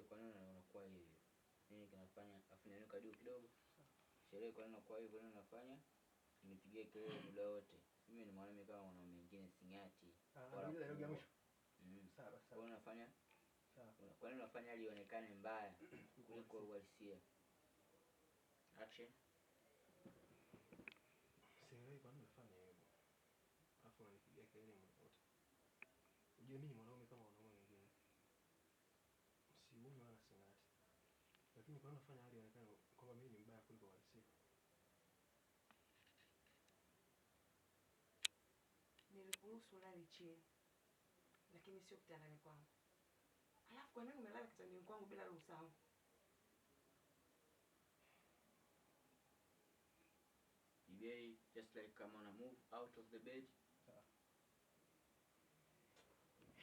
kwa nini unakuwa hivi? Nini kinafanya afu niweka juu kidogo? Sherehe kwa nini unakuwa hivi? Kwa nini unafanya? Nipigie kelele muda wote. Mimi ni mwanaume kama mwanaume mwingine singati. Wala ndio mwisho. Sawa. Kwa nini unafanya? Sawa. Kwa nini unafanya hali ionekane mbaya kuliko uhalisia? Action. Sielewi kwa nini unafanya hivyo. Alafu unanipigia kelele muda wote. Unajua mimi ni mwanaume kama wanaume wengine. Siuni wala singati. Lakini kwa nini unafanya hali ionekane kwamba mimi ni mbaya kuliko uhalisia? Nilikuruhusu ulale chini, lakini sio kitandani kwangu. Alafu kwa nini umelala kitandani kwangu bila ruhusa yangu? Just like come on a move out of the bed.